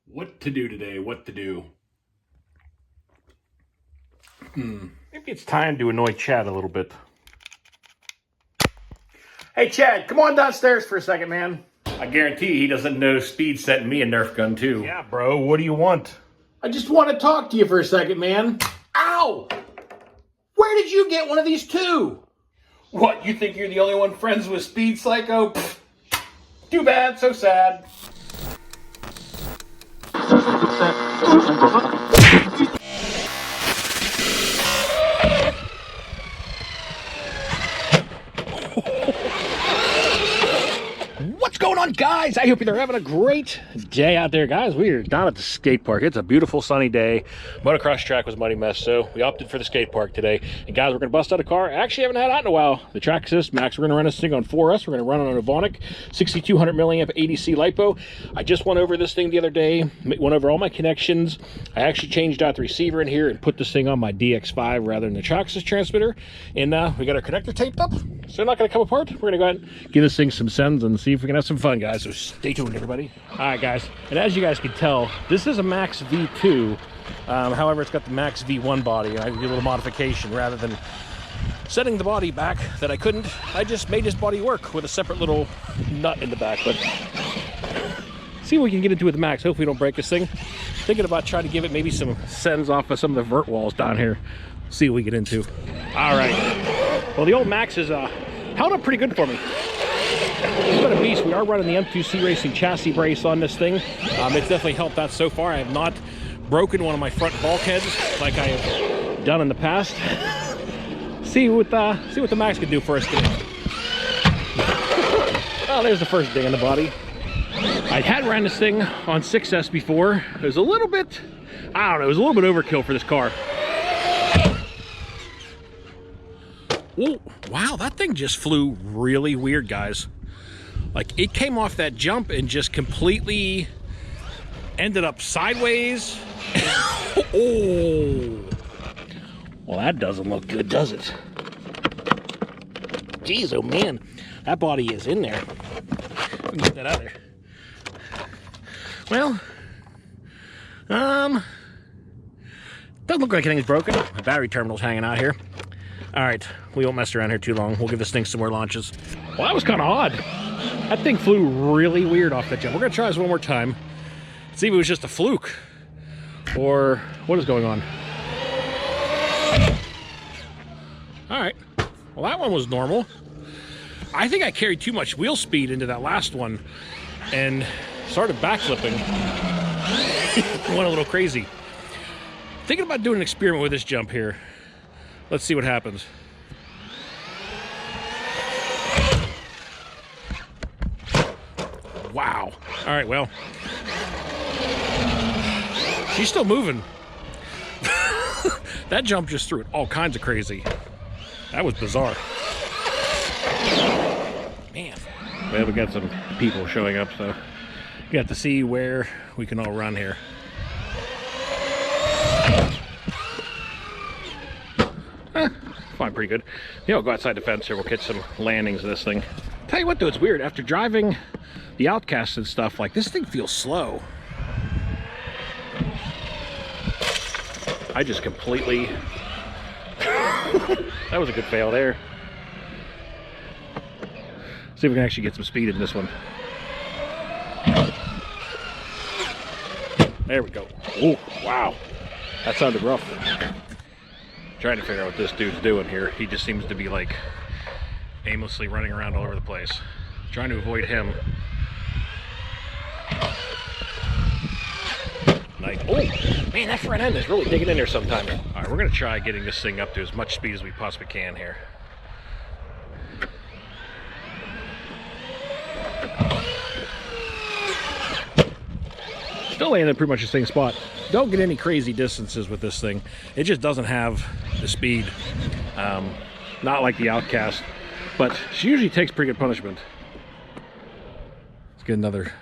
What to do today? What to do? Maybe it's time to annoy Chad a little bit. Hey, Chad, come on downstairs for a second, man. I guarantee he doesn't know speed setting me a Nerf gun, too. Yeah, bro, what do you want? I just want to talk to you for a second, man. Ow! Where did you get one of these, too? What, you think you're the only one friends with Speed Psycho? Pfft. Too bad, so sad. What's going on, guys? I hope you're having a great day out there, guys. We are down at the skate park. It's a beautiful sunny day. Motocross track was a muddy mess, so we opted for the skate park today. And guys, we're gonna bust out a car. I actually haven't had out in a while. The Traxxas Maxx. We're gonna run this thing on 4S. We're gonna run on a Vonic 6200 milliamp ADC LiPo. I just went over this thing the other day. Went over all my connections. I actually changed out the receiver in here and put this thing on my DX5 rather than the Traxxas transmitter. And we got our connector taped up, so they're not gonna come apart. We're gonna go ahead and give this thing some sends and see if we can have some fun, guys. So stay tuned, everybody. All right, guys, and as you guys can tell, this is a Max V2. However, it's got the Max V1 body, and I did a little modification. Rather than setting the body back that I couldn't, I just made this body work with a separate little nut in the back. But see what we can get into with the Max. Hopefully we don't break this thing. Thinking about trying to give it maybe some sends off of some of the vert walls down here. See what we get into. All right, well, the old Max is held up pretty good for me. It's been a beast. We are running the M2C Racing chassis brace on this thing. It's definitely helped out so far. I have not broken one of my front bulkheads like I have done in the past. See what the Max can do for us today. Well, there's the first ding in the body. I had ran this thing on 6S before. It was a little bit, I don't know, it was a little bit overkill for this car. Oh, wow, that thing just flew really weird, guys. Like, it came off that jump and just completely ended up sideways. Oh, well, that doesn't look good, does it? Jeez, oh man, that body is in there. Let me get that out of there. Well, doesn't look like anything's broken. The battery terminal's hanging out here. All right, we won't mess around here too long. We'll give this thing some more launches. Well, that was kind of odd. That thing flew really weird off that jump. We're gonna try this one more time. See if it was just a fluke or what is going on. All right, well, that one was normal. I think I carried too much wheel speed into that last one and started backflipping. Went a little crazy. Thinking about doing an experiment with this jump here. Let's see what happens. Wow. All right, well. She's still moving. That jump just threw it all kinds of crazy. That was bizarre. Man. Well, we got some people showing up, so you have to see where we can all run here. Fine, pretty good. I'll go outside the fence here. We'll catch some landings of this thing. Tell you what, though, it's weird. After driving the Outcast and stuff, like, this thing feels slow. I just completely... That was a good fail there. See if we can actually get some speed in this one. There we go. Oh, wow. That sounded rough. Trying to figure out what this dude's doing here. He just seems to be like aimlessly running around all over the place. Trying to avoid him. Nice. Oh, man, that front end is really digging in there sometimes. All right, we're gonna try getting this thing up to as much speed as we possibly can here. Still landing pretty much the same spot. Don't get any crazy distances with this thing. It just doesn't have the speed. Not like the Outcast, but she usually takes pretty good punishment. Let's get another.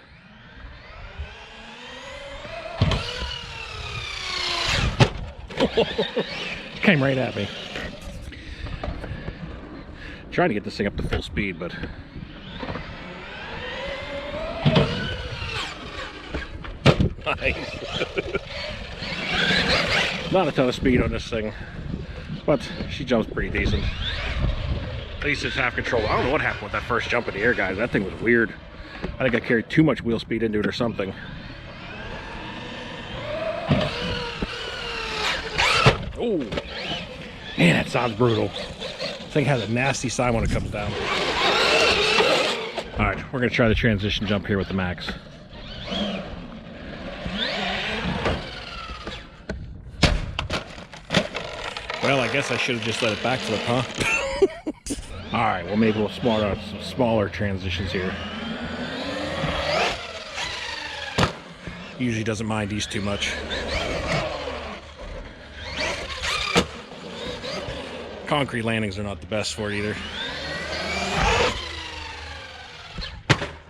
Came right at me. Trying to get this thing up to full speed, but Nice. Not a ton of speed on this thing, but she jumps pretty decent. At least it's half control. I don't know what happened with that first jump in the air, guys. That thing was weird. I think I carried too much wheel speed into it or something. Oh, man, that sounds brutal. This thing has a nasty sign when it comes down. All right, we're gonna try the transition jump here with the Maxx. Well, I guess I should have just let it backflip, huh? All right, well, maybe we'll smart out some smaller transitions here. Usually doesn't mind these too much. Concrete landings are not the best for it either.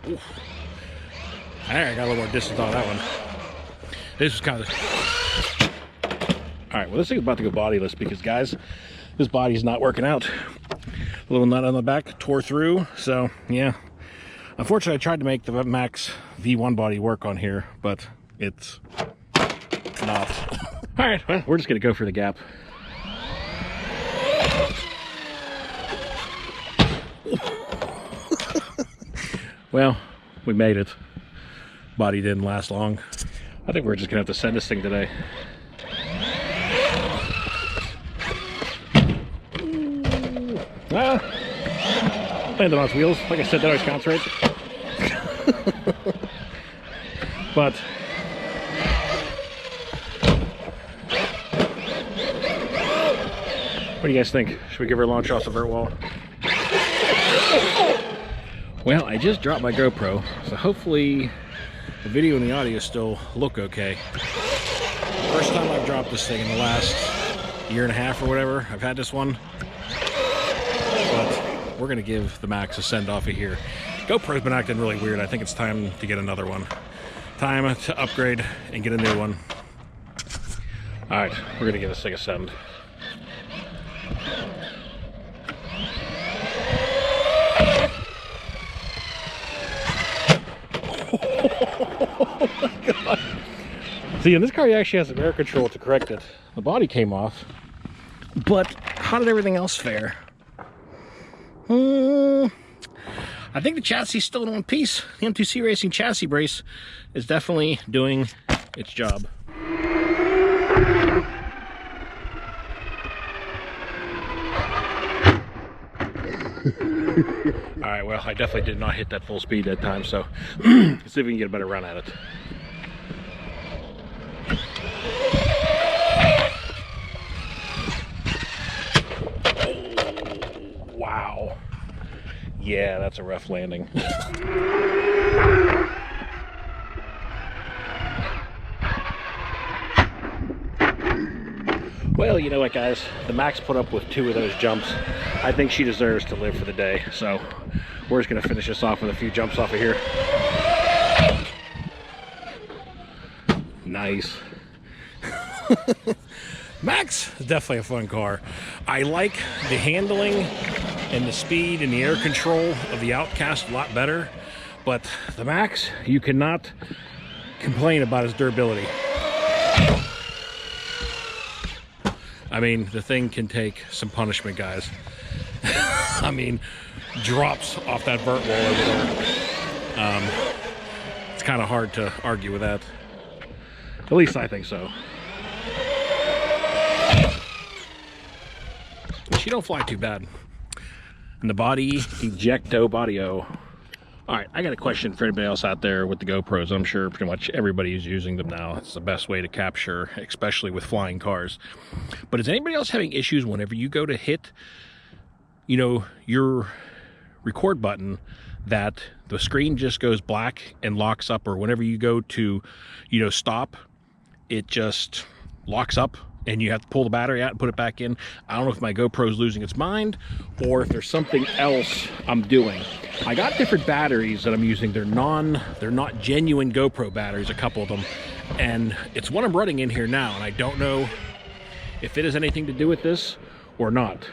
Ooh. There, I got a little more distance on that one. This was kind of... All right, well, this thing's about to go bodyless because, guys, this body's not working out. A little nut on the back tore through, so yeah. Unfortunately, I tried to make the Maxx V1 body work on here, but it's not. All right, well, we're just gonna go for the gap. Well, we made it. Body didn't last long. I think we're just gonna have to send this thing today. Landed on its wheels. Like I said, that always counts, right? But what do you guys think? Should we give her a launch off the vert wall? Well, I just dropped my GoPro, so hopefully the video and the audio still look okay. First time I've dropped this thing in the last year and a half or whatever. I've had this one. But we're gonna give the Maxx a send off of here. GoPro's been acting really weird. I think it's time to get another one. Time to upgrade and get a new one. All right, we're gonna give this thing a send. Oh my God. See, in this car, you actually have some air control to correct it. The body came off, but how did everything else fare? I think the chassis is still in one piece. The M2C Racing chassis brace is definitely doing its job. All right, well, I definitely did not hit that full speed that time, so let's see if we can get a better run at it. Wow. Yeah, that's a rough landing. Well, you know what, guys? The Maxx put up with 2 of those jumps. I think she deserves to live for the day. So we're just going to finish this off with a few jumps off of here. Nice. Maxx is definitely a fun car. I like the handling and the speed and the air control of the Outcast a lot better, but the Maxx, you cannot complain about its durability. I mean, the thing can take some punishment, guys. I mean, drops off that vert wall over there. It's kind of hard to argue with that. At least I think so. She don't fly too bad. And the body, ejecto body-o. All right, I got a question for anybody else out there with the GoPros. I'm sure pretty much everybody is using them now. It's the best way to capture, especially with flying cars. But is anybody else having issues whenever you go to hit, you know, your record button, that the screen just goes black and locks up, or whenever you go to, you know, stop, it just locks up and you have to pull the battery out and put it back in? I don't know if my GoPro is losing its mind or if there's something else I'm doing. I got different batteries that I'm using. They're not genuine GoPro batteries, a couple of them. And it's what I'm running in here now, and I don't know if it has anything to do with this or not.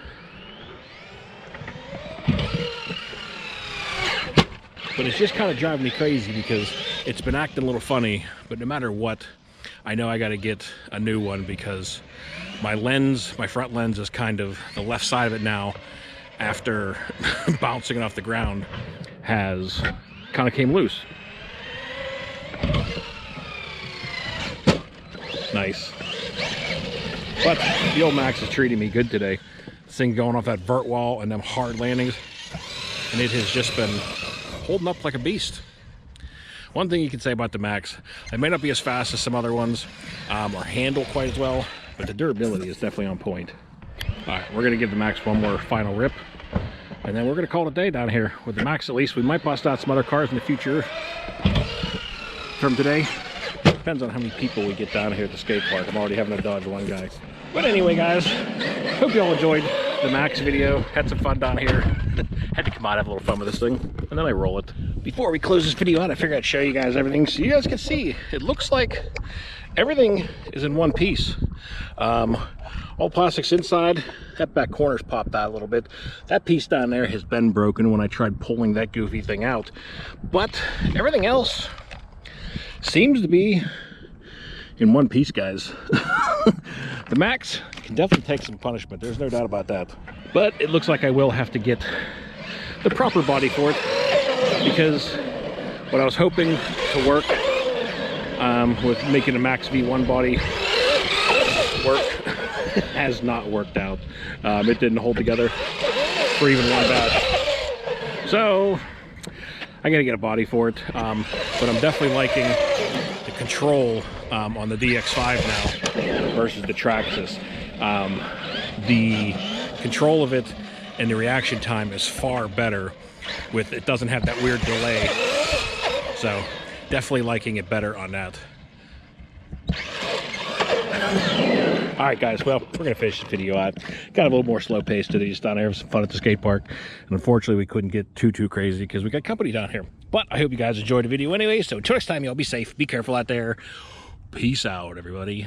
but it's just kind of driving me crazy because it's been acting a little funny. But no matter what, I know I got to get a new one because my lens, my front lens, is kind of the left side of it now, after bouncing it off the ground, has kind of came loose. Nice. But the old Max is treating me good today. This thing going off that vert wall and them hard landings, and it has just been holding up like a beast. One thing you can say about the Max, it may not be as fast as some other ones, or handle quite as well, but the durability is definitely on point. All right, we're gonna give the Max one more final rip, and then we're gonna call it a day down here with the Max. At least we might bust out some other cars in the future from today. Depends on how many people we get down here at the skate park. I'm already having to dodge one guy. But anyway, guys, hope you all enjoyed the Max video. Had some fun down here. Had to come out and have a little fun with this thing, and then I roll it. Before we close this video out, I figured I'd show you guys everything so you guys can see. It looks like everything is in one piece. All plastics inside. That back corner's popped out a little bit. That piece down there has been broken when I tried pulling that goofy thing out. But everything else seems to be in one piece, guys. The Max can definitely take some punishment. There's no doubt about that. But it looks like I will have to get the proper body for it, because what I was hoping to work with making a Max V1 body work has not worked out. It didn't hold together for even one batch. So I gotta get a body for it, but I'm definitely liking the control on the DX5 now versus the Traxxas. The control of it and the reaction time is far better. With it doesn't have that weird delay, so definitely liking it better on that. All right, guys, well, we're gonna finish this video out. Got a little more slow pace today, just down there, have some fun at the skate park, and unfortunately we couldn't get too crazy because we got company down here. But I hope you guys enjoyed the video anyway, so until next time, y'all be safe, be careful out there. Peace out, everybody.